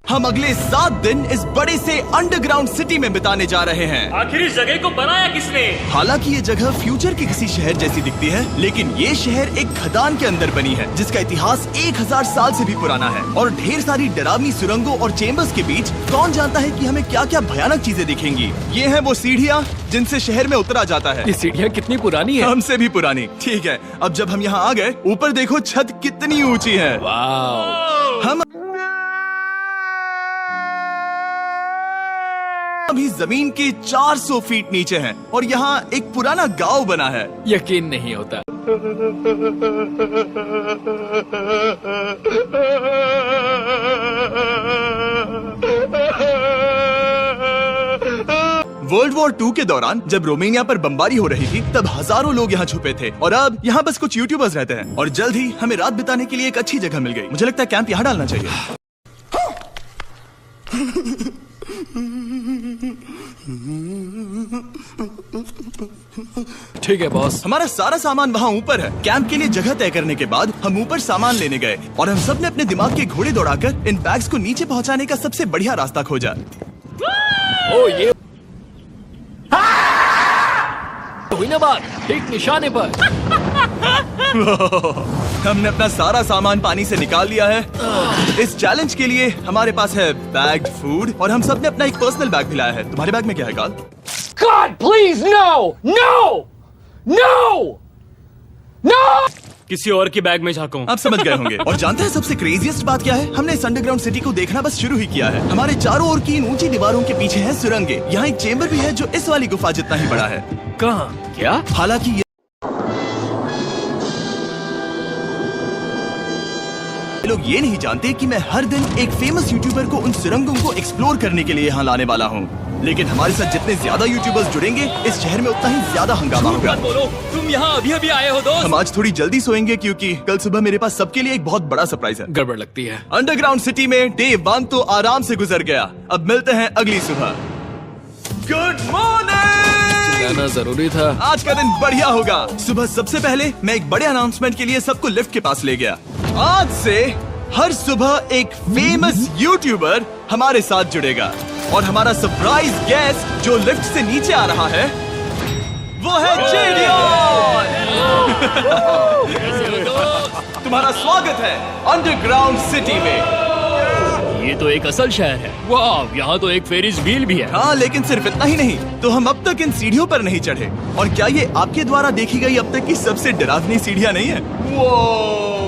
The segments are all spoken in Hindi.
हम अगले 7 दिन इस बड़े से अंडरग्राउंड सिटी में बिताने जा रहे हैं। आखिर इस जगह को बनाया किसने? हालांकि ये जगह फ्यूचर के किसी शहर जैसी दिखती है, लेकिन ये शहर एक खदान के अंदर बनी है जिसका इतिहास 1000 साल से भी पुराना है और ढेर सारी डरावनी सुरंगों और चेम्बर्स के बीच कौन जानता है कि हमें क्या क्या भयानक चीजें दिखेंगी। ये है वो सीढ़ियाँ जिनसे शहर में उतरा जाता है। ये सीढ़ियाँ कितनी पुरानी है? हमसे भी पुरानी। ठीक है, अब जब हम यहाँ आ गए, ऊपर देखो छत कितनी ऊंची है। हम अभी जमीन के 400 फीट नीचे हैं और यहाँ एक पुराना गांव बना है। यकीन नहीं होता। वर्ल्ड वॉर 2 के दौरान जब रोमानिया पर बमबारी हो रही थी, तब हजारों लोग यहाँ छुपे थे और अब यहाँ बस कुछ यूट्यूबर्स रहते हैं और जल्द ही हमें रात बिताने के लिए एक अच्छी जगह मिल गई। मुझे लगता है कैंप यहाँ डालना चाहिए। ठीक है बॉस। हमारा सारा सामान वहाँ ऊपर है। कैंप के लिए जगह तय करने के बाद हम ऊपर सामान लेने गए और हम सब ने अपने दिमाग के घोड़े दौड़ाकर इन बैग्स को नीचे पहुँचाने का सबसे बढ़िया रास्ता खोजा। ओ ये हुई ना बात, ठीक निशाने पर। हमने अपना सारा सामान पानी से निकाल लिया है। इस चैलेंज के लिए हमारे पास है बैग्ड फूड और हम सब ने अपना एक पर्सनल बैग भी लाया है। तुम्हारे बैग में क्या है काल? God, please, no, no, no, no! किसी और के बैग में झांकूं। आप समझ गए होंगे। और जानते हैं सबसे क्रेजीएस्ट बात क्या है? हमने इस अंडरग्राउंड सिटी को देखना बस शुरू ही किया है। हमारे चारों ओर की इन ऊंची दीवारों के पीछे है सुरंगें। यहाँ एक चेम्बर भी है जो इस वाली गुफा जितना ही बड़ा है। कहाँ? क्या? हालांकि ये लोग ये नहीं जानते कि मैं हर दिन एक फेमस यूट्यूबर को उन सुरंगों को एक्सप्लोर करने के लिए यहाँ लाने वाला हूँ। लेकिन हमारे साथ जितने ज्यादा यूट्यूबर्स जुड़ेंगे, इस शहर में उतना ही ज्यादा हंगामा होगा। मत बोलो, तुम यहाँ अभी अभी आए हो दोस्त। हम आज थोड़ी जल्दी सोएंगे क्योंकि कल सुबह मेरे पास सबके लिए एक बहुत बड़ा सरप्राइज है। गड़बड़ लगती है। अंडरग्राउंड सिटी में डे 1 तो आराम से गुजर गया। अब मिलते हैं अगली सुबह। Good morning. जाना जरूरी था। आज का दिन बढ़िया होगा। सुबह सबसे पहले मैं एक बड़े अनाउंसमेंट के लिए सबको लिफ्ट के पास ले गया। आज से हर सुबह एक फेमस यूट्यूबर हमारे साथ जुड़ेगा और हमारा सरप्राइज गेस्ट जो लिफ्ट से नीचे आ रहा है वो है जेडियन। तुम्हारा स्वागत है अंडरग्राउंड सिटी में। ये तो एक असल शहर है। वाह, यहाँ तो एक फेरिस व्हील भी है। हाँ, लेकिन सिर्फ इतना ही नहीं, तो हम अब तक इन सीढ़ियों पर नहीं चढ़े। और क्या ये आपके द्वारा देखी गई अब तक की सबसे डरावनी सीढ़ियाँ नहीं है? वो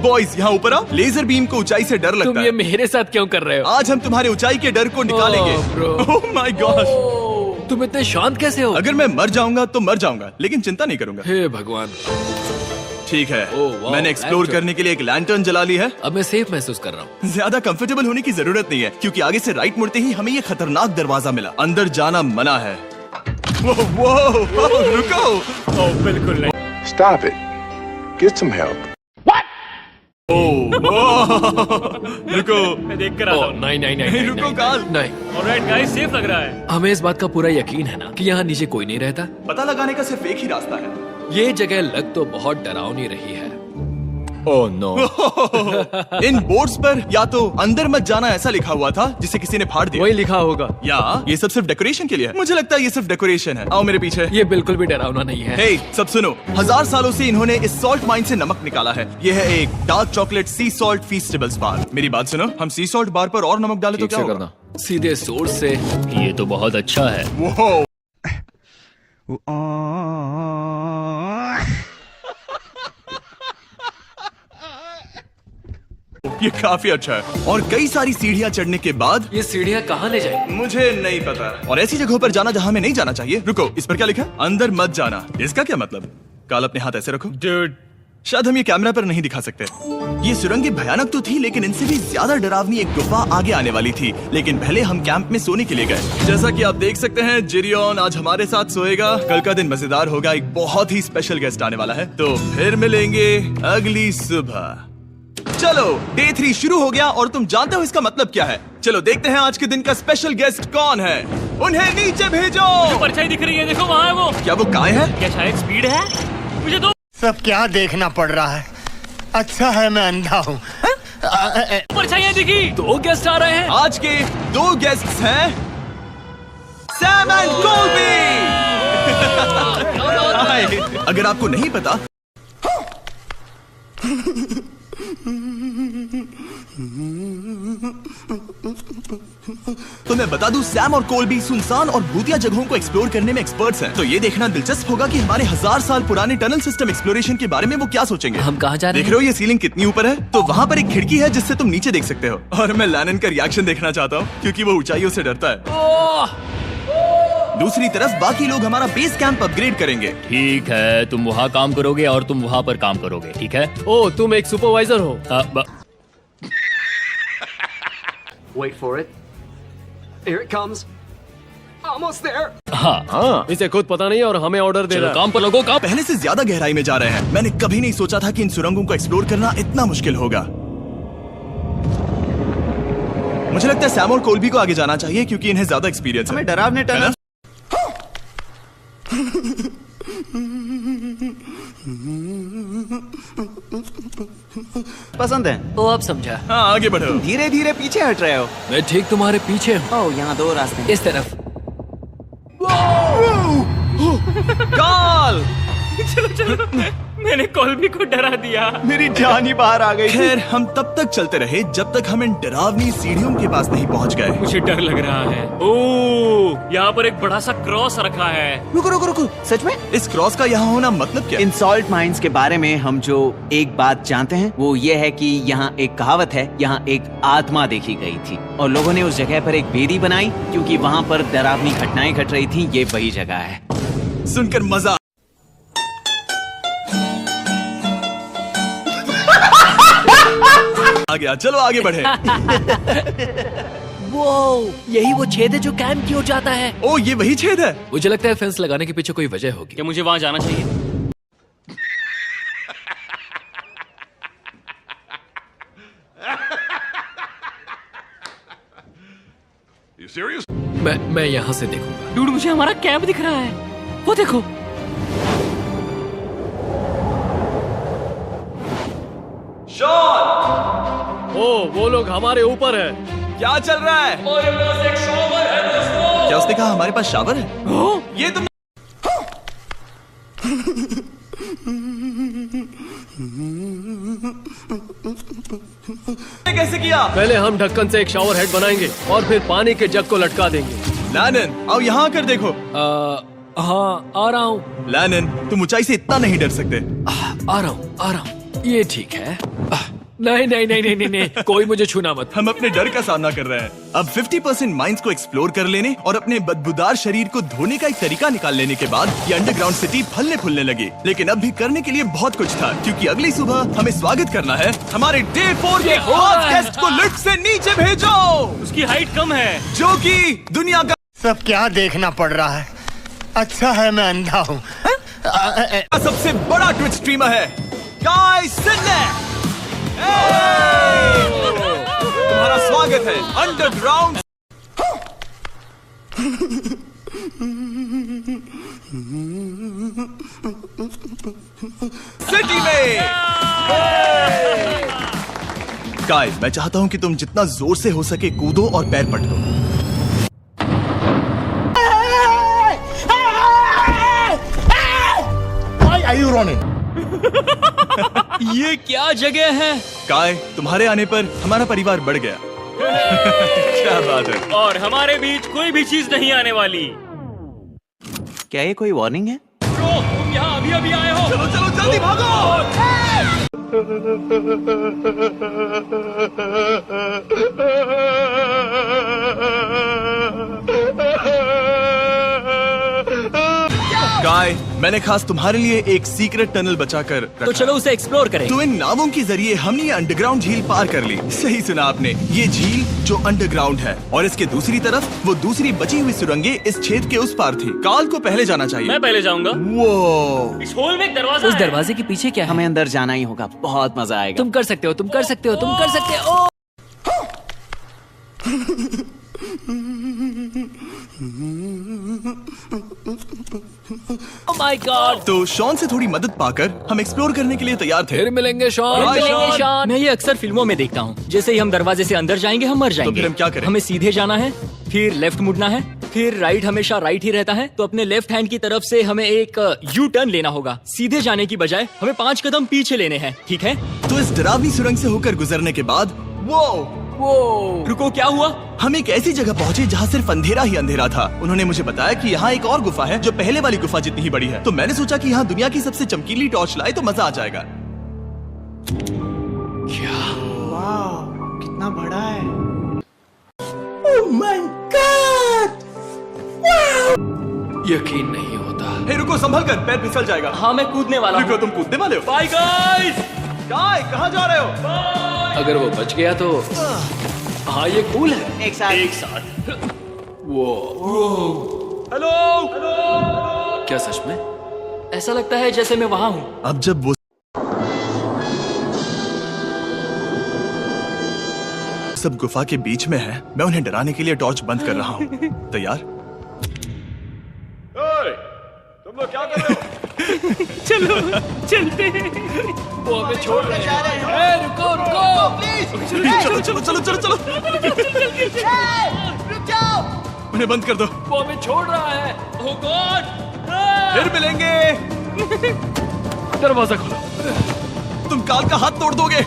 बॉयज यहाँ ऊपर आओ। लेजर बीम को ऊंचाई से डर लगता तुम है। ये मेरे साथ क्यों कर रहे हो? आज हम तुम्हारे ऊंचाई के डर को निकालेंगे। ओह माय गॉड, तुम इतने शांत कैसे हो? अगर मैं मर जाऊंगा तो मर जाऊंगा, लेकिन चिंता नहीं करूंगा। हे भगवान। ठीक है, वाह, मैंने एक्सप्लोर लैंटर्न। करने के लिए एक लैंटर्न जला ली है। अब मैं सेफ महसूस कर रहा हूँ। ज्यादा कंफर्टेबल होने की जरूरत नहीं है क्योंकि आगे से राइट मुड़ते ही हमें ये खतरनाक दरवाजा मिला। अंदर जाना मना है। वो रुको। बिल्कुल नहीं। Stop it. Get some help. रुको। मैं देख कर आता हूँ। नहीं नहीं नहीं नहीं, रुको नहीं, काल। नहीं। ऑलराइट गाइस, सेफ लग रहा है। हमें इस बात का पूरा यकीन है ना कि यहाँ नीचे कोई नहीं रहता। पता लगाने का सिर्फ एक ही रास्ता है। ये जगह लग तो बहुत डरावनी रही है। Oh no. इन बोर्ड्स पर या तो अंदर मत जाना ऐसा लिखा हुआ था जिसे किसी ने फाड़ दिया, वही लिखा होगा, या ये सब सिर्फ डेकोरेशन के लिए है। मुझे लगता है ये सिर्फ डेकोरेशन है। आओ मेरे पीछे। ये बिल्कुल भी डरावना नहीं है। हे, सब सुनो। 1000 सालों से इन्होंने इस सॉल्ट माइन से नमक निकाला है। ये है एक डार्क चॉकलेट सी सॉल्ट फीस्टेबल्स बार। मेरी बात सुनो, हम सी सॉल्ट बार पर और नमक डाले तो क्या होगा? सीधे सोर्स से। ये तो बहुत अच्छा है। वो ये काफी अच्छा है। और कई सारी सीढ़ियाँ चढ़ने के बाद ये सीढ़ियाँ कहाँ ले जाएंगी? मुझे नहीं पता। और ऐसी जगहों पर जाना जहाँ हमें नहीं जाना चाहिए। रुको, इस पर क्या लिखा है? अंदर मत जाना। इसका क्या मतलब? काल अपने हाथ ऐसे रखो। डूड, शायद हम ये कैमरा पर नहीं दिखा सकते। ये सुरंगें भयानक तो थी, लेकिन इनसे भी ज्यादा डरावनी एक गुफा आगे आने वाली थी। लेकिन पहले हम कैंप में सोने के लिए गए। जैसा कि आप देख सकते हैं, जेरियन आज हमारे साथ सोएगा। कल का दिन मजेदार होगा। एक बहुत ही स्पेशल गेस्ट आने वाला है। तो फिर मिलेंगे अगली सुबह। चलो, डे 3 शुरू हो गया और तुम जानते हो इसका मतलब क्या है? चलो देखते हैं आज के दिन का स्पेशल गेस्ट कौन है। उन्हें नीचे भेजो। परछाई दिख रही है, देखो वहाँ है वो। क्या वो काय है? क्या शायद स्पीड है? मुझे तो सब क्या देखना पड़ रहा है? अच्छा है मैं अंधा हूँ। परछाइयाँ दिखी। 2 गेस्ट आ रहे हैं। आज के 2 गेस्ट्स हैं सैम एंड कोल्बी। अगर आपको नहीं पता तो मैं बता दूं, सैम और कोल्बी सुनसान और भूतिया जगहों को एक्सप्लोर करने में एक्सपर्ट्स हैं। तो ये देखना दिलचस्प होगा कि हमारे 1000 साल पुराने टनल सिस्टम एक्सप्लोरेशन के बारे में वो क्या सोचेंगे। हम कहाँ जा रहे देख रहे हो ये सीलिंग कितनी ऊपर है? तो वहाँ पर एक खिड़की है जिससे तुम नीचे देख सकते हो। और मैं लैनन का रिएक्शन देखना चाहता हूँ क्योंकि वो ऊंचाइयों से डरता है। दूसरी तरफ बाकी लोग हमारा बेस कैंप अपग्रेड करेंगे। ठीक है, तुम वहाँ काम करोगे और तुम वहाँ पर काम करोगे, ठीक है? ओ, तुम एक सुपरवाइजर हो। Wait for it. Here it comes. Almost there. हाँ, इसे खुद पता नहीं और हमें ऑर्डर दे चलो रहा है। काम पर लगो, काम। पहले से ज्यादा गहराई में जा रहे हैं। मैंने कभी नहीं सोचा था कि इन सुरंगों को एक्सप्लोर करना इतना मुश्किल होगा। मुझे लगता है सैम और कोल्बी को आगे जाना चाहिए क्योंकि इन्हें ज्यादा एक्सपीरियंस है। डरावने टनल पसंद है। ओ, अब समझा। हाँ, आगे बढ़ो। धीरे धीरे पीछे हट रहे हो। मैं ठीक तुम्हारे पीछे हूँ। ओह, यहाँ 2 रास्ते हैं। इस तरफ। काल! मैंने कोल्बी को डरा दिया। मेरी जान ही बाहर आ गई। खैर, हम तब तक चलते रहे जब तक हम इन डरावनी सीढ़ियों के पास नहीं पहुंच गए। मुझे डर लग रहा है। ओह, यहाँ पर एक बड़ा सा क्रॉस रखा है। रुको रुको रुको, सच में? इस क्रॉस का यहाँ होना मतलब क्या? इन सॉल्ट माइंस के बारे में हम जो एक बात जानते हैं वो ये है कि यहाँ एक कहावत है, यहाँ एक आत्मा देखी गई थी और लोगों ने उस जगह पर एक बेदी बनाई क्योंकि वहाँ पर डरावनी घटनाएं घट रही थी। ये वही जगह है। सुनकर मजा आ गया। चलो आगे बढ़े। वो यही वो छेद है जो कैंप की ओर जाता है। ओ, ये वही छेद है। मुझे लगता है फेंस लगाने के पीछे कोई वजह होगी। क्या मुझे वहाँ जाना चाहिए? You serious? मैं यहाँ से देखूंगा। डूड, मुझे हमारा कैंप दिख रहा है। वो देखो। ओ, वो लोग हमारे ऊपर है। क्या चल रहा है? क्या उसने कहा हमारे पास शावर है? ये तुम कैसे किया? पहले हम ढक्कन से एक शावर हेड बनाएंगे और फिर पानी के जग को लटका देंगे। लैनन, आओ यहाँ आकर देखो। हाँ, आ रहा हूँ। लैनन, तुम ऊंचाई से इतना नहीं डर सकते। आ रहा हूँ। ये ठीक है। नहीं नहीं नहीं नहीं नहीं नहीं, कोई मुझे छूना मत। हम अपने डर का सामना कर रहे हैं। अब 50% माइंस को एक्सप्लोर कर लेने और अपने बदबूदार शरीर को धोने का एक तरीका निकाल लेने के बाद ये अंडरग्राउंड सिटी फलने फूलने लगी। लेकिन अब भी करने के लिए बहुत कुछ था क्योंकि अगली सुबह हमें स्वागत करना है। हमारे डे 4 के खास गेस्ट को लिफ्ट से नीचे भेजो, उसकी हाइट कम है। जो कि दुनिया का सब क्या देखना पड़ रहा है। अच्छा है मैं अंधा हूँ। सबसे बड़ा ट्विच स्ट्रीमर है गाय सिडनेक। तुम्हारा स्वागत है अंडरग्राउंड सिटी में। गाय, मैं चाहता हूं कि तुम जितना जोर से हो सके कूदो और पैर पटको। Why are you running? ये क्या जगह है? काय, तुम्हारे आने पर हमारा परिवार बढ़ गया। क्या बात है। और हमारे बीच कोई भी चीज नहीं आने वाली। क्या ये कोई वार्निंग है? ब्रो, तुम यहाँ अभी अभी आए हो। चलो चलो जल्दी भागो। गाय, मैंने खास तुम्हारे लिए एक सीक्रेट टनल बचाकर रखा। तो चलो उसे एक्सप्लोर करें। तो इन नावों के जरिए हमने ये अंडरग्राउंड झील पार कर ली। सही सुना आपने, ये झील जो अंडरग्राउंड है और इसके दूसरी तरफ वो दूसरी बची हुई सुरंगें इस छेद के उस पार थी। काल को पहले जाना चाहिए। मैं पहले जाऊंगा। वो इस होल में एक दरवाजा उस है। दरवाजे के पीछे क्या है? हमें अंदर जाना ही होगा। बहुत मजा आएगा। तुम कर सकते हो, तुम कर सकते हो, तुम कर सकते हो। ओ! Oh my God. तो शॉन से थोड़ी मदद पाकर हम एक्सप्लोर करने के लिए तैयार थे। फिर मिलेंगे शॉन। बाय, मिलेंगे शॉन। मैं ये अक्सर फिल्मों में देखता हूँ। जैसे ही हम दरवाजे से अंदर जाएंगे हम मर जाएंगे। फिर हम क्या करें? हमें सीधे जाना है, फिर लेफ्ट मुड़ना है, फिर राइट हमेशा राइट ही रहता है। तो अपने लेफ्ट हैंड की तरफ से हमें एक यू टर्न लेना होगा। सीधे जाने की बजाय हमें 5 कदम पीछे लेने हैं, ठीक है? तो इस डरावनी सुरंग से होकर गुजरने के बाद वो रुको, क्या हुआ? हम एक ऐसी जगह पहुंचे जहाँ सिर्फ अंधेरा ही अंधेरा था। उन्होंने मुझे बताया कि यहाँ एक और गुफा है जो पहले वाली गुफा जितनी ही बड़ी है। तो मैंने सोचा कि यहाँ दुनिया की सबसे चमकीली टॉर्च लाए तो मजा आ जाएगा। कितना बड़ा है। यकीन नहीं होता। हे रुको, संभल कर, पैर फिसल जाएगा। हाँ, मैं कूदने वाला रुको, हूँ। तुम कूदने वाले हो? Bye guys. कहाँ जा रहे हो? अगर वो बच गया तो हाँ, ये कूल है। एक साथ एक साथ। वो हेलो। क्या सच में? ऐसा लगता है जैसे मैं वहाँ हूँ। अब जब वो सब गुफा के बीच में है, मैं उन्हें डराने के लिए टॉर्च बंद कर रहा हूँ। तैयार? तुम लोग क्या कर रहे हो? चलो चलते हैं। वो हमें छोड़ रहे हैं। रुको रुको। चलो चलो चलो चलो चलो। उन्हें बंद कर दो। वो हमें छोड़ रहा है। ओह गॉड। फिर मिलेंगे। दरवाजा खोलो। तुम काल का हाथ तोड़ दोगे।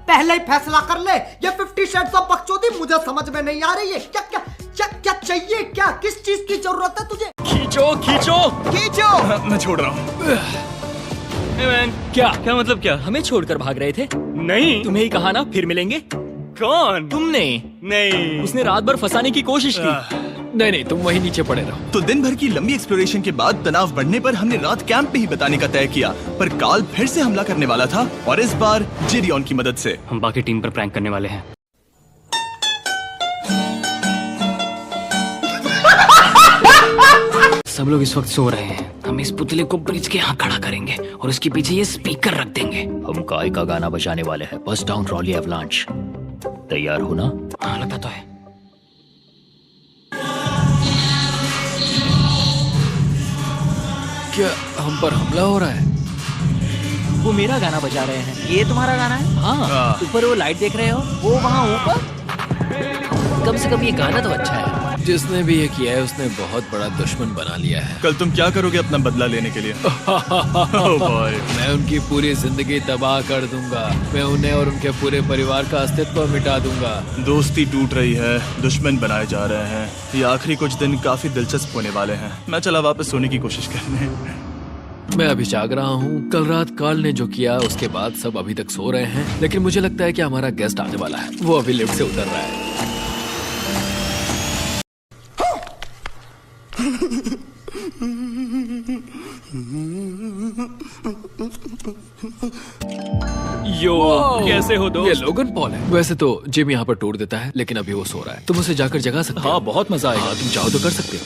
पहले ही फैसला कर ले। ये 50 शेड्स ऑफ बकचोदी मुझे समझ में नहीं आ रही है। क्या क्या क्या क्या चाहिए? क्या किस चीज की जरूरत है तुझे? खींचो खींचो खींचो। मैं छोड़ रहा हूँ। क्या मतलब क्या? हमें छोड़कर भाग रहे थे? नहीं, तुम्हें ही कहा ना फिर मिलेंगे। कौन? तुमने? नहीं, उसने रात भर फंसाने की कोशिश की। नहीं, तुम वहीं नीचे पड़े रहो। तो दिन भर की लंबी एक्सप्लोरेशन के बाद तनाव बढ़ने पर हमने रात कैंप पे ही बताने का तय किया। पर काल फिर से हमला करने वाला था, और इस बार जिरियन की मदद से। हम बाकी टीम पर प्रैंक करने वाले हैं। सब लोग इस वक्त सो रहे हैं। हम इस पुतले को ब्रिज के यहाँ खड़ा करेंगे और उसके पीछे ये स्पीकर रख देंगे। हम काय का गाना बजाने वाले हैं, बस डाउन रॉली एवलांच। तैयार हो ना? हाँ, लगता तो है। क्या हम पर हमला हो रहा है? वो मेरा गाना बजा रहे हैं। ये तुम्हारा गाना है? हाँ, ऊपर वो लाइट देख रहे हो? वो वहाँ ऊपर? कम से कम ये गाना तो अच्छा है। जिसने भी ये किया है उसने बहुत बड़ा दुश्मन बना लिया है। कल तुम क्या करोगे अपना बदला लेने के लिए? Oh boy. मैं उनकी पूरी जिंदगी तबाह कर दूंगा। मैं उन्हें और उनके पूरे परिवार का अस्तित्व मिटा दूंगा। दोस्ती टूट रही है, दुश्मन बनाए जा रहे हैं। ये आखिरी कुछ दिन काफी दिलचस्प होने वाले हैं। मैं चला वापस सोने की कोशिश करने। मैं अभी जाग रहा हूँ। कल रात काल ने जो किया उसके बाद सब अभी तक सो रहे हैं, लेकिन मुझे लगता है कि हमारा गेस्ट आने वाला है। वो अभी लिफ्ट से उतर रहा है। यो, कैसे हो दोस्त? ये लोगन पॉल है। वैसे तो जिम यहाँ पर टूर देता है, लेकिन अभी वो सो रहा है। तुम उसे जाकर जगा सकते हो। हाँ, बहुत मजा आएगा। तुम चाहो तो कर सकते हो।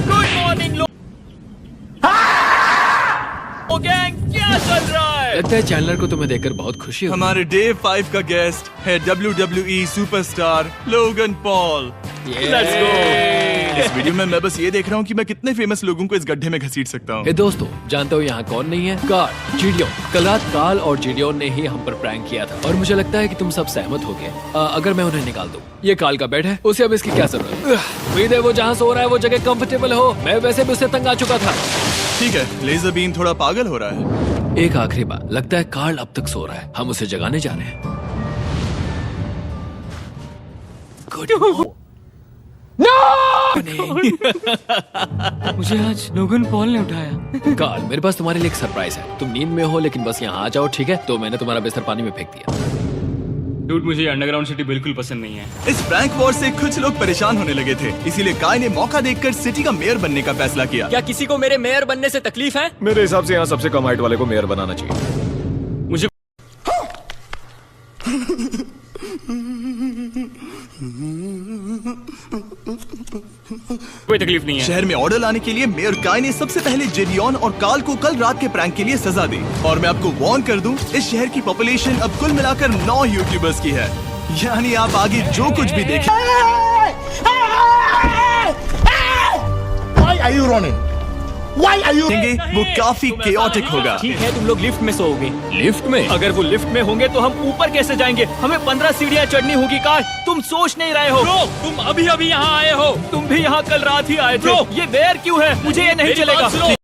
गुड मॉर्निंग लोग। गैंग, क्या चल रहा है? लगता है चैनलर को तुम्हें देखकर बहुत खुशी होगी। हमारे डे 5 का गेस्ट है WWE superstar Logan Paul. Let's go। इस वीडियो में मैं बस ये देख रहा हूँ कि मैं कितने फेमस लोगों को इस गड्ढे में घसीट सकता हूँ। ए दोस्तों, जानते हो यहाँ कौन नहीं है? कार्ल, जिडियन। कल रात कार्ल और जिडियन ने ही हम पर प्रैंक किया था, और मुझे लगता है कि तुम सब सहमत हो गए। अगर मैं उन्हें निकाल दूं। ये कार्ल का बेड है, उसे अब इसकी क्या जरूरत है? उम्मीद है वो जहाँ सो रहा है वो जगह कंफर्टेबल हो। मैं वैसे भी उससे तंग आ चुका था। ठीक है, लेजर बीम थोड़ा पागल हो रहा है। एक आखिरी बात, लगता है कार्ल अब तक सो रहा है। हम उसे जगाने जा रहे हैं। मुझे आज लोगन पॉल ने उठाया। कार्ल, मेरे पास तुम्हारे लिए एक सरप्राइज है। तुम नींद में हो, लेकिन बस यहाँ आ जाओ, ठीक है? तो मैंने तुम्हारा बिस्तर पानी में फेंक दिया। डूड, मुझे अंडरग्राउंड सिटी बिल्कुल पसंद नहीं है। इस प्रैंक वॉर से कुछ लोग परेशान होने लगे थे, इसीलिए काय ने मौका देखकर सिटी का मेयर बनने का फैसला किया। क्या किसी को मेरे मेयर बनने से तकलीफ है? मेरे हिसाब से यहाँ सबसे कम हाइट वाले को मेयर बनाना चाहिए। मुझे कोई तकलीफ नहीं है। शहर में ऑर्डर लाने के लिए मेयर काय ने सबसे पहले जिडियन और काल को कल रात के प्रैंक के लिए सजा दी। और मैं आपको वार्न कर दूं, इस शहर की पॉपुलेशन अब कुल मिलाकर 9 यूट्यूबर्स की है। यानी आप आगे जो कुछ भी देखें are you running? Why are you? देंगे वो काफी केओटिक होगा। ठीक है, तुम लोग लिफ्ट में सोओगे। लिफ्ट में? अगर वो लिफ्ट में होंगे तो हम ऊपर कैसे जाएंगे? हमें 15 सीढ़ियाँ चढ़नी होगी। काय, तुम सोच नहीं रहे हो? ब्रो, तुम अभी अभी यहाँ आए हो। तुम भी यहाँ कल रात ही आए थे। ब्रो, ये बेयर क्यों है? मुझे ये नहीं चलेगा।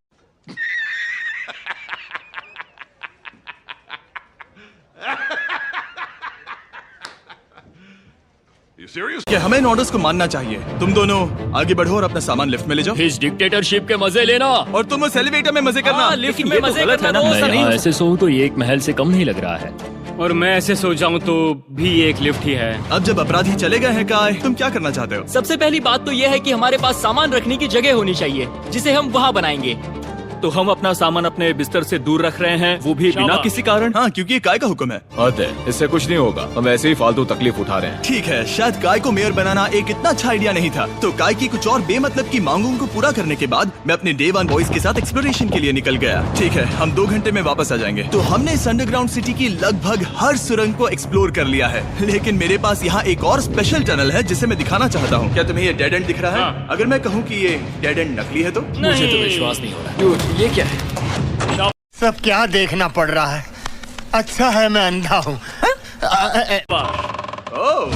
You serious? कि हमें इन ऑर्डर्स को मानना चाहिए। तुम दोनों आगे बढ़ो और अपना सामान लिफ्ट में ले जाओ। इस डिक्टेटरशिप के मजे लेना। और तुम उस एलिवेटर में मजे करना। लिफ्ट में मजे करना मैं यहाँ ऐसे सोऊं तो ये एक महल से कम नहीं लग रहा है। और मैं ऐसे सो जाऊं तो भी एक लिफ्ट ही है। अब जब अपराधी चले गए हैं काय, तुम क्या करना चाहते हो? सबसे पहली बात तो यह है कि हमारे पास सामान रखने की जगह होनी चाहिए जिसे हम वहाँ बनाएंगे। तो हम अपना सामान अपने बिस्तर से दूर रख रहे हैं, वो भी बिना किसी कारण। हाँ, क्योंकि ये काय का हुक्म है। अतः इससे कुछ नहीं होगा, हम ऐसे ही फालतू तकलीफ उठा रहे हैं। ठीक है, शायद काय को मेयर बनाना एक इतना अच्छा आइडिया नहीं था। तो काय की कुछ और बेमतलब की मांगों को पूरा करने के बाद मैं अपने डे 1 बॉयज के साथ एक्सप्लोरेशन के लिए निकल गया। ठीक है, हम 2 घंटे में वापस आ जाएंगे। तो हमने इस अंडरग्राउंड सिटी की लगभग हर सुरंग को एक्सप्लोर कर लिया है, लेकिन मेरे पास यहाँ एक और स्पेशल टनल है जिसे मैं दिखाना चाहता हूँ। क्या तुम्हें ये डेड एंड दिख रहा है? अगर मैं कहूँ कि ये डेड एंड नकली है तो? मुझे तो विश्वास नहीं हो रहा। Dude, ये क्या है? सब क्या देखना पड़ रहा है? अच्छा है मैं अंधा हूँ। ओह,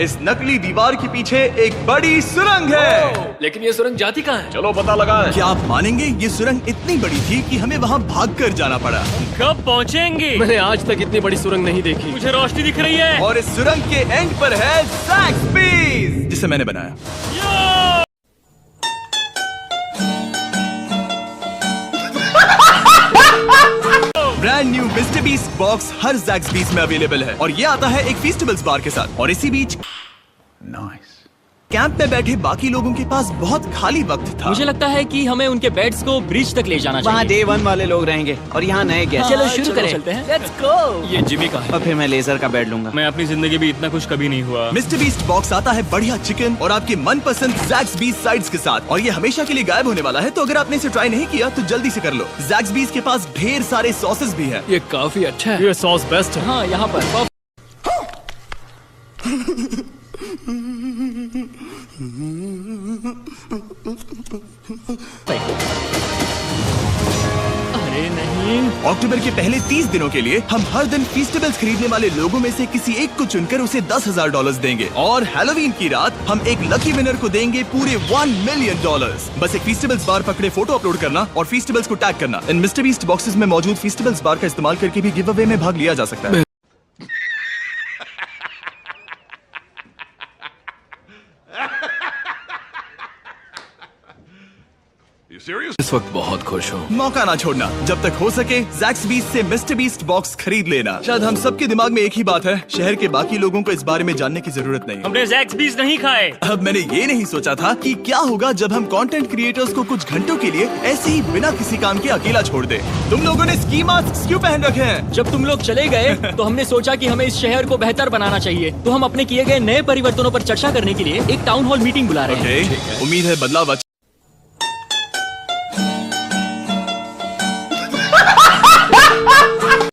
इस नकली दीवार के पीछे एक बड़ी सुरंग है। लेकिन ये सुरंग जाती कहाँ है? चलो पता लगाएं। क्या आप मानेंगे, ये सुरंग इतनी बड़ी थी कि हमें वहाँ भागकर जाना पड़ा। कब पहुँचेंगे? मैंने आज तक इतनी बड़ी सुरंग नहीं देखी। मुझे रोशनी दिख रही है। और इस सुरंग के एंड पर है ज़ैक्सबीज, जिसे मैंने बनाया। Brand new mister Beast box हर ज़ैक्सबीज में अवेलेबल है और ये आता है एक फेस्टिवल्स बार के साथ। और इसी बीच कैंप में बैठे बाकी लोगों के पास बहुत खाली वक्त था। मुझे लगता है कि हमें उनके बेड्स को ब्रिज तक ले जाना वहाँ चाहिए। डे 1 वाले लोग रहेंगे और यहाँ नए गेस्ट। चलो शुरू करें। चलते हैं। Let's go। ये जिमी का है। और फिर मैं लेजर का बेड लूंगा। मैं अपनी जिंदगी में इतना खुश कभी नहीं हुआ। मिस्टर बीस्ट बॉक्स आता है बढ़िया चिकन और आपके मनपसंद ज़ैक्सबीज साइड्स के साथ, और ये हमेशा के लिए गायब होने वाला है। तो अगर आपने इसे ट्राई नहीं किया तो जल्दी से कर लो। ज़ैक्सबीज के पास ढेर सारे सॉसेस भी हैं। ये काफी अच्छा है। ये सॉस बेस्ट है। हाँ, यहाँ पर अरे नहीं। अक्टूबर के पहले 30 दिनों के लिए हम हर दिन फेस्टिवल्स खरीदने वाले लोगों में से किसी एक को चुनकर उसे $10,000 देंगे, और हैलोवीन की रात हम एक लकी विनर को देंगे पूरे $1 मिलियन। बस एक फेस्टिवल्स बार पकड़े फोटो अपलोड करना और फेस्टिवल्स को टैग करना। इन मिस्टर बीस्ट बॉक्सेस में मौजूद फेस्टिवल्स बार का इस्तेमाल करके भी गिव अवे में भाग लिया जा सकता है। You serious? इस वक्त बहुत खुश हूँ। मौका ना छोड़ना, जब तक हो सके ज़ैक्सबीज से मिस्टर बीस्ट बॉक्स खरीद लेना। शायद हम सबके दिमाग में एक ही बात है, शहर के बाकी लोगों को इस बारे में जानने की जरूरत नहीं। हमने ज़ैक्सबीज नहीं खाए। अब मैंने ये नहीं सोचा था कि क्या होगा जब हम कंटेंट क्रिएटर्स को कुछ घंटों के लिए ऐसे ही बिना किसी काम के अकेला छोड़ दे। तुम लोगों ने स्की मास्क क्यों पहन रखे हैं? जब तुम लोग चले गए तो हमने सोचा कि हमें इस शहर को बेहतर बनाना चाहिए। तो हम अपने किए गए नए परिवर्तनों पर चर्चा करने के लिए एक टाउन हॉल मीटिंग बुला रहे हैं। ओके, उम्मीद है बदलाव अच्छा।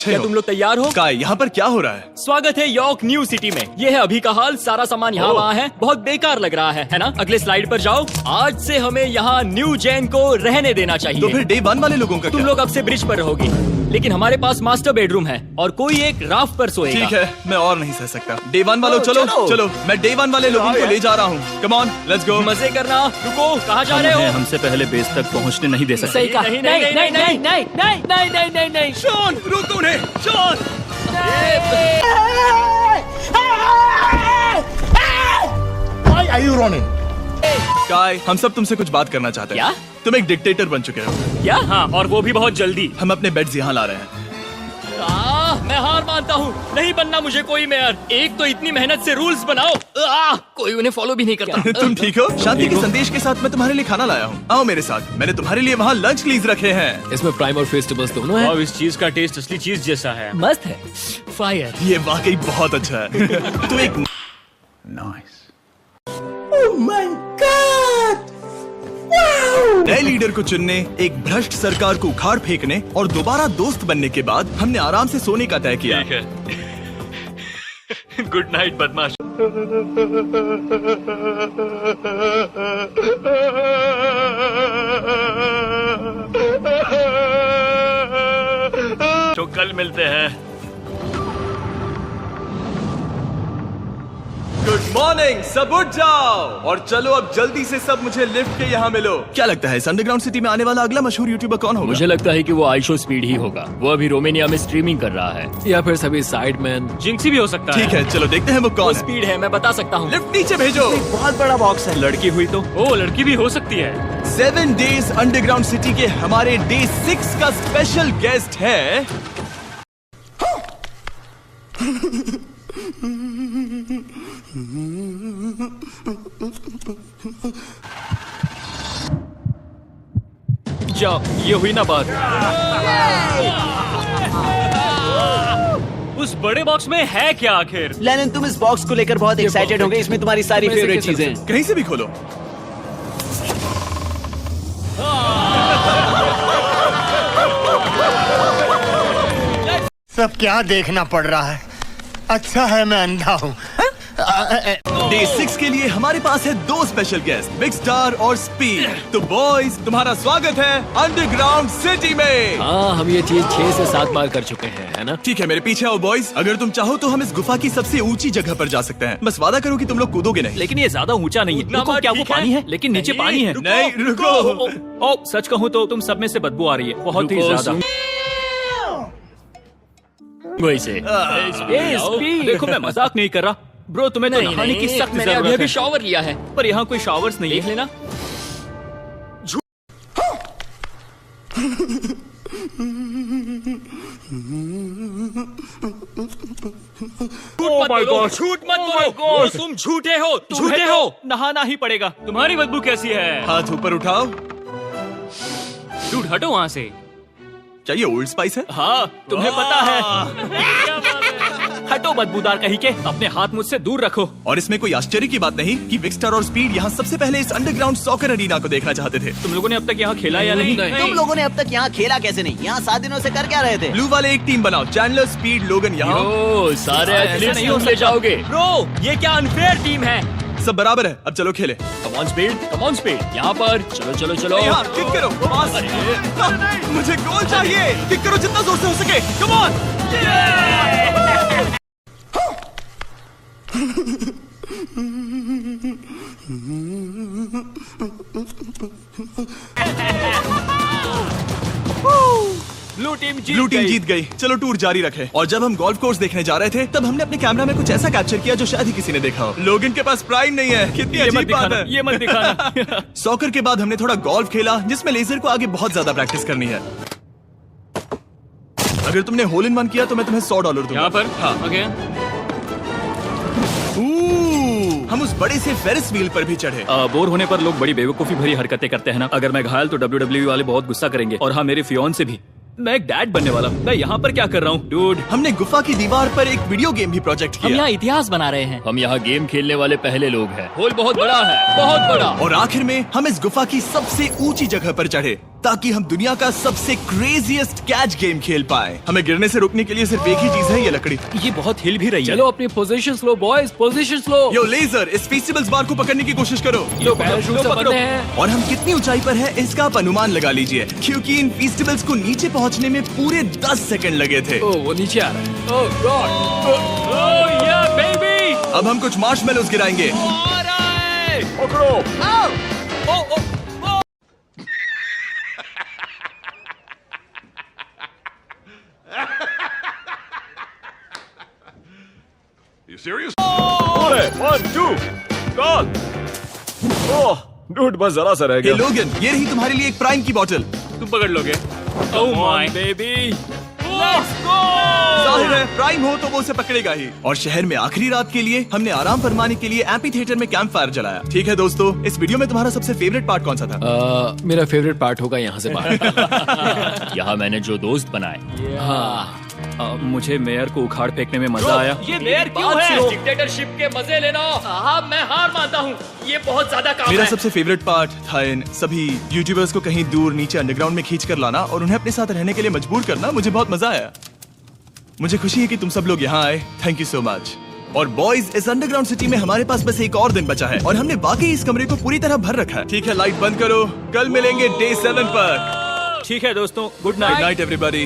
क्या तुम लोग तैयार हो? काय, यहाँ पर क्या हो रहा है? स्वागत है यॉर्क न्यू सिटी में। ये है अभी का हाल। सारा सामान यहाँ वहाँ है। बहुत बेकार लग रहा है ना? अगले स्लाइड पर जाओ। आज से हमें यहाँ न्यू जेन को रहने देना चाहिए। तो फिर डे 1 वाले लोगों का तुम क्या? लोग अब से ब्रिज पर रहोगी, लेकिन हमारे पास मास्टर बेडरूम है और कोई एक राफ्ट पर सोएगा। ठीक है, मैं और नहीं सह सकता। डे 1 वालों चलो चलो, मैं डे 1 वाले लोगों को ले जा रहा हूँ। Come on, let's go. मजे करना। रुको, कहाँ जा रहे हो? हमसे पहले बेस तक पहुँचने नहीं दे सकते। सही कहा। नहीं नहीं नहीं नहीं नहीं नहीं नहीं नहीं नहीं नहीं। शॉन, रोको उन्हें। Shaun, Why are you running? काय, हम सब तुमसे कुछ बात करना चाहते हैं। क्या? तुम एक डिक्टेटर बन चुके हो। क्या? हाँ, और वो भी बहुत जल्दी। हम अपने बेड्स यहाँ ला रहे हैं। मैं हार मानता हूँ। नहीं बनना मुझे कोई मेयर। एक तो इतनी मेहनत से रूल्स बनाओ, कोई उन्हें फॉलो भी नहीं करता। तुम ठीक हो? शांति के संदेश के साथ मैं तुम्हारे लिए खाना लाया हूँ। आओ मेरे साथ, मैंने तुम्हारे लिए वहाँ लंच लीज रखे हैं। इसमें प्राइम और फेस्टिवल्स दोनों हैं। अब इस चीज का टेस्ट असली चीज जैसा है। मस्त है। फायर। ये वाकई बहुत अच्छा है। तुम एक Oh my God! Wow! नए लीडर को चुनने, एक भ्रष्ट सरकार को उखाड़ फेंकने और दोबारा दोस्त बनने के बाद हमने आराम से सोने का तय किया। गुड नाइट बदमाश। तो कल मिलते हैं। गुड मॉर्निंग, सब उठ जाओ और चलो अब जल्दी से सब मुझे लिफ्ट के यहाँ मिलो। क्या लगता है इस अंडरग्राउंड सिटी में आने वाला अगला मशहूर यूट्यूबर कौन होगा? मुझे लगता है कि वो आइशो स्पीड ही होगा। वो अभी रोमानिया में स्ट्रीमिंग कर रहा है। या फिर सभी साइडमैन। जिंक्सी भी हो सकता ठीक है, चलो देखते हैं वो कौन है। स्पीड है, मैं बता सकता हूँ। लिफ्ट नीचे भेजो। बहुत बड़ा बॉक्स है। लड़की हुई तो ओ लड़की भी हो सकती है। 7 डेज अंडरग्राउंड सिटी के हमारे डे 6 का स्पेशल गेस्ट है जाओ, ये हुई ना बात। उस बड़े बॉक्स में है क्या आखिर? लेनिन, तुम इस बॉक्स को लेकर बहुत एक्साइटेड होंगे। इसमें तुम्हारी सारी इसमें से फेवरेट किस चीजें तरह हैं। कहीं से भी खोलो। सब क्या देखना पड़ रहा है। अच्छा है मैं अंधा हूँ। डे 6 के लिए हमारे पास है 2 स्पेशल गेस्ट, बिग स्टार और स्पीड। तो बॉयज, तुम्हारा स्वागत है अंडरग्राउंड सिटी में। हाँ, हम ये चीज 6 से 7 बार कर चुके हैं, है ना? ठीक है, मेरे पीछे आओ बॉयज। अगर तुम चाहो तो हम इस गुफा की सबसे ऊंची जगह पर जा सकते हैं। बस वादा करो कि तुम लोग कूदोगे नहीं। लेकिन ये ज्यादा ऊंचा नहीं है। रुको, क्या वो पानी है? लेकिन नीचे पानी है। नहीं, रुको। ओ, सच कहूँ तो तुम सब में से बदबू आ रही है, बहुत ही ज्यादा। वही से। देखो, मैं मजाक नहीं कर रहा ब्रो, तुम्हें तो नहाने की सख्त मैंने जरूरत अभी है। शावर लिया है। पर यहाँ कोई शावर्स नहीं देख है। लेना। Oh my God! झूठ मत बोलो, तुम झूठे हो, झूठे हो। नहाना ही पड़ेगा। तुम्हारी बदबू कैसी है? हाथ ऊपर उठाओ। डूड, हटो वहाँ से। क्या ये ओल्ड स्पाइस है? हाँ, तुम्हें पता है। हटो बदबूदार कहीं के, अपने हाथ मुझसे दूर रखो। और इसमें कोई आश्चर्य की बात नहीं कि बिग स्टार और स्पीड यहाँ सबसे पहले इस अंडरग्राउंड सॉकर अरीना को देखना चाहते थे। तुम लोगों ने अब तक यहाँ खेला या नहीं? तुम लोगों ने अब तक यहाँ खेला कैसे नहीं? यहाँ 7 दिनों से कर क्या रहे थे? ब्लू वाले एक टीम बनाओ, चैंडलर, स्पीड, लोगन यहाँ। ओ, सारे एथलीट्स नहीं ले जाओगे। ब्रो, ये क्या अनफेयर टीम है? सब बराबर है, अब चलो खेले। Come on speed, come on speed. यहाँ पर चलो चलो चलो। यहाँ किक करो, पास। मुझे गोल चाहिए। किक करो जितना जोर से हो सके। Come on. ब्लू टीम जीत गई। चलो टूर जारी रखें। और जब हम गोल्फ कोर्स देखने जा रहे थे तब हमने अपने कैमरा में कुछ ऐसा कैप्चर किया जो शायद ही किसी ने देखा हो। लोगन के पास प्राइम नहीं है। कितनी अजीब बात है। ये मत दिखाना। सॉकर के बाद हमने थोड़ा गोल्फ खेला जिसमें लेजर को आगे बहुत ज्यादा प्रैक्टिस करनी है। अगर तुमने होल इन वन किया तो मैं तुम्हें $100 दूंगा। यहाँ पर? हाँ। ओके। हम उस बड़े से फेरिस व्हील पर भी चढ़े। बोर होने पर लोग बड़ी बेवकूफी भरी हरकतें करते हैं ना। अगर मैं घायल तो WWE वाले बहुत गुस्सा करेंगे। और हाँ, मेरे फियोन्से भी। मैं एक डैड बनने वाला हूँ। मैं यहाँ पर क्या कर रहा हूँ डूड? हमने गुफा की दीवार पर एक वीडियो गेम भी प्रोजेक्ट हम किया। यहाँ इतिहास बना रहे हैं। हम यहाँ गेम खेलने वाले पहले लोग हैं। होल बहुत बड़ा है, बहुत बड़ा। और आखिर में हम इस गुफा की सबसे ऊंची जगह पर चढ़े ताकि हम दुनिया का सबसे क्रेजीएस्ट कैच गेम खेल पाए। हमें गिरने से रोकने के लिए सिर्फ एक ही चीज है, ये लकड़ी। ये बहुत हिल भी रही है। चलो अपनी पोजीशन लो बॉयज, पोजीशन लो। यो लेजर, इस फेस्टिवल्स बार को पकड़ने की कोशिश करो। ये पैराशूट से बंधे हैं। और हम कितनी ऊंचाई पर है इसका आप अनुमान लगा लीजिए, क्योंकि इन फेस्टिवल्स को नीचे पहुंचने में पूरे 10 सेकंड लगे थे। ओ, वो नीचे आ रहा है। ओह गॉड। ओह या बेबी। अब हम कुछ मार्शमेलोस गिराएंगे। आ रहा है। पकड़ो। ओ ओ You serious? 1 2 call. Oh dude, बस जरा सा रह हे गया। लोगन, ये रही तुम्हारे लिए एक प्राइम की बोतल। तुम पकड़ लोगे? Oh my baby. Let's go. जाहिर है प्राइम हो तो वो उसे पकड़ेगा ही। और शहर में आखिरी रात के लिए हमने आराम फरमाने के लिए एम्पी थिएटर में कैंप फायर जलाया। ठीक है दोस्तों, इस वीडियो में तुम्हारा सबसे फेवरेट पार्ट कौन सा था? मेरा फेवरेट पार्ट होगा यहाँ से बाहर। यहाँ मैंने जो दोस्त बनाए। हाँ, मुझे मेयर को उखाड़ फेंकने में मजा आया। ये मेयर क्यों है? डिक्टेटरशिप के मजे लेना। हाँ, मैं हार मानता हूँ। ये बहुत ज्यादा काम मेरा है। सबसे फेवरेट पार्ट था इन सभी यूट्यूबर्स को कहीं दूर नीचे अंडरग्राउंड में खींच कर लाना और उन्हें अपने साथ रहने के लिए मजबूर करना। मुझे बहुत मजा आया। मुझे खुशी है कि तुम सब लोग यहाँ आए। Thank you so much. और बॉयज, इस अंडरग्राउंड सिटी में हमारे पास बस एक और दिन बचा है और हमने वाकई इस कमरे को पूरी तरह भर रखा है। ठीक है, लाइट बंद करो, कल मिलेंगे डे 7 पर। ठीक है दोस्तों, good good night. Night everybody.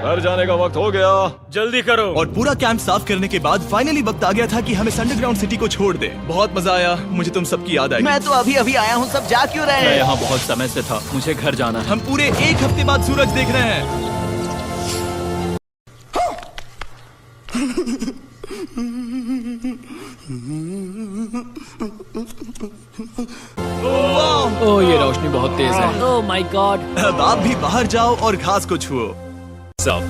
घर जाने का वक्त हो गया, जल्दी करो। और पूरा कैंप साफ करने के बाद फाइनली वक्त आ गया था कि हम इस अंडरग्राउंड सिटी को छोड़ दे। बहुत मजा आया, मुझे तुम सबकी याद आई। मैं तो अभी अभी आया हूँ, सब जा क्यों रहे मैं हैं? यहाँ बहुत समय से था, मुझे घर जाना है। हम पूरे एक हफ्ते बाद सूरज देख रहे हैं। ओह ये रोशनी बहुत तेज है। ओह माय गॉड। अब आप भी बाहर जाओ और घास को छुओ। सब